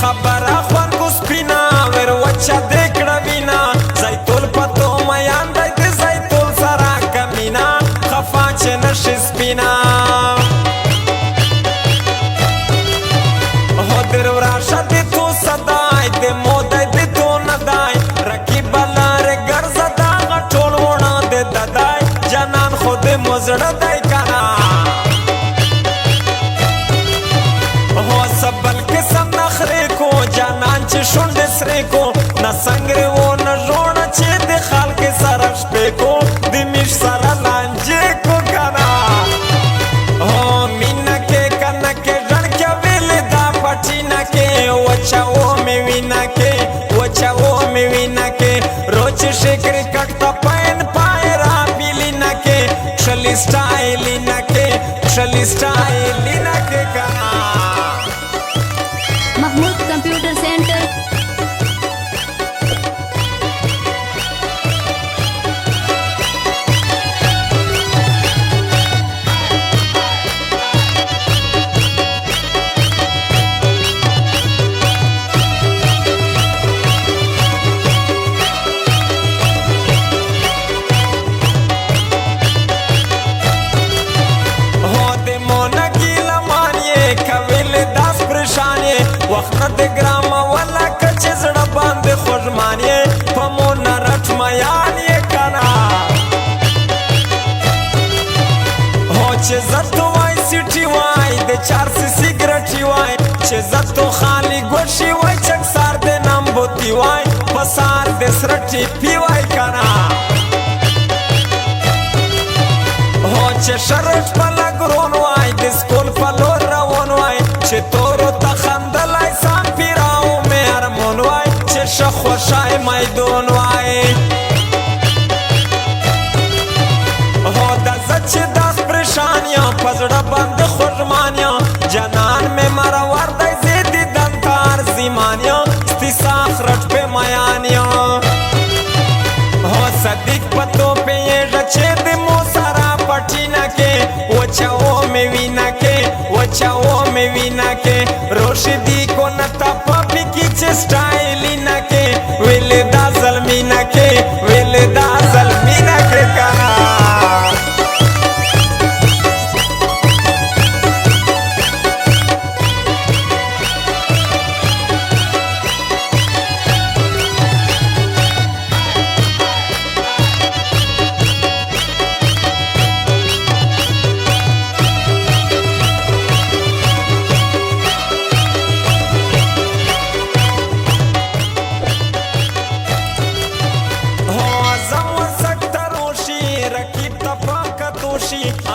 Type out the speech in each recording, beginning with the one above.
خبره خوانکو سپینا ور وچه دکړه وینا زیتول پتو میان دی د زیتول سره کمینا خفا چې نشي سپینا هو در وراشه دی تو صدای د مودای دی تو ندای رکیب لار ګرځه دا غټول وونه د ددای جنان خود مزړه دی کنا هو سبل قسم نخرې کو جانان چې شونډې سرې کو نه سنګرې و نه ژوڼه چې د خلک سره شپې کو د میش سره لانجې کو کنا هو مینه کې کنه کې ژړکه ویلې دا پټینه کې وچه و مې وینه کې وچه و مې وینه کې روچ شکر کټ ته پاین پای را بیلینه کې شلی سټایلینه کې شلی سټایلینه کې کنا Mahmood computer centre وخت د ګرام ولا کچ زړه باندې خوږمان یې په مون رټ میان یې کنا هو چې زتو وای سټي وای د 400 سیګریټ وای چې زتو خالی ګوشي وای چک سار د نام بوتي وای پسار د سرټي پی وای کنا هو چې شرط په لګرون وای د سکول په لور روان وای چې تورو تخندلای سام پیراو مې ارمون وای چې شخوشای میدون وای هو د زچ داس پریشانیا پزړه باندې خوږمانیا جنان مې مرور دی زیدی دنکار زیمانیا ستی ساخرت په میانیا هو صدیق پتو په یې چې د مو سره پټینا کې وچاو مې وینا کې وچاو مې وینا کې روشدی کو نتا پپی کی چې سټایلینا کې ویل دا زلمینا کې ویل دا زلمینا کې کنا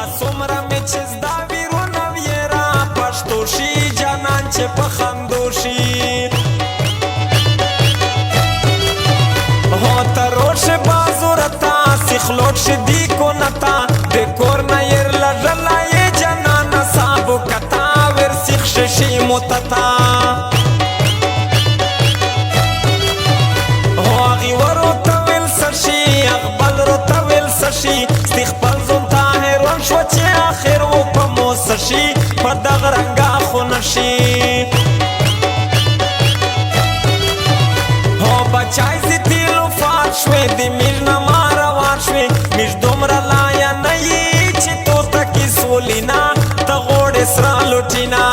اسومره مې چې زدا ویرونه ویرا پښتو شي جانان چې په خندو شي هو تروش بازورتا سیخلوټ شدی کو نتا د کور نه ير لړلا یې جانان صاحب کتا ور سیخ شي متتا هو غي ورو تویل سشي اقبل رو تویل سشي استقبال شو چې آخر و په موس شي په دغه رنګه خو نشي هو بچای زی تیلو فات شوې د میژ نه ما روان شوې میژ دومره لایا نه یې چې تو تکي سولینا ته غوړې سره لوټینا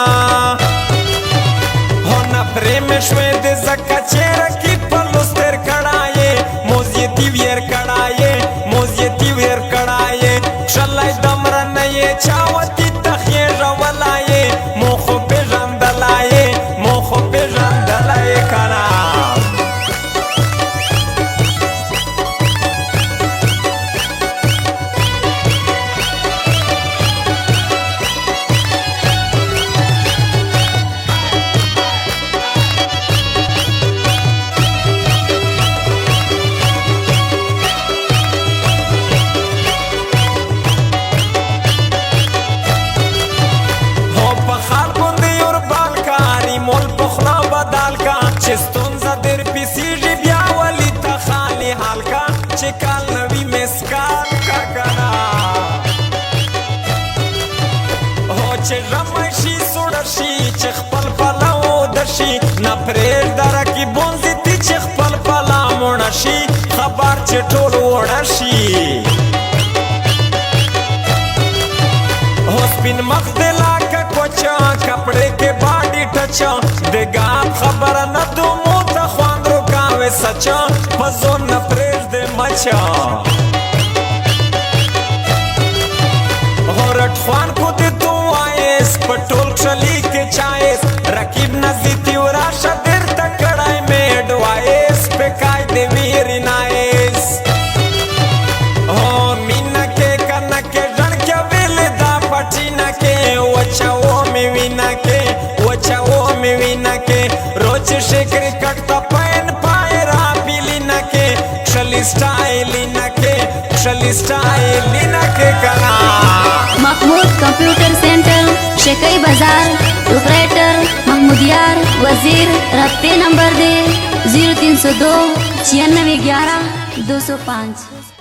هو نه پرېم شوې د زکه چې رکی په لوستر کړایې موز یې دی ویر کړایې موز یې دی ویر کړایې شلای دمره نه یې چاوتی تخیږه ولایې مو خو پېژندلایې مو خو پېژندلایې کنا شي نه پرېږده رقیب بونځي چې خپل پلا مړه شي خبر چې ټول وړه شي हो स्पिन मख दिला का कोचा कपड़े के बॉडी टचा देगा खबर न दो मोता ख्वांद्रो कावे सचा मजो न प्रेज दे मचा हो रटवान को दे तू आएस पटोल चली के चाएस रकीब नजीती वराशा देर तक कड़ाई में डवाएस पे काय दे वीरी नाएस हो मीना के करना के जन क्या पटीना के वचाओ में विना के रोज शेकरी कटता पैन पायरा पीलिना के क्षली स्टाइलिना के कला महमूद कंप्यूटर सेंटर शेकई बाजार ऑपरेटर महमूदियार वजीर रब्ते नंबर दे 0302 9611 205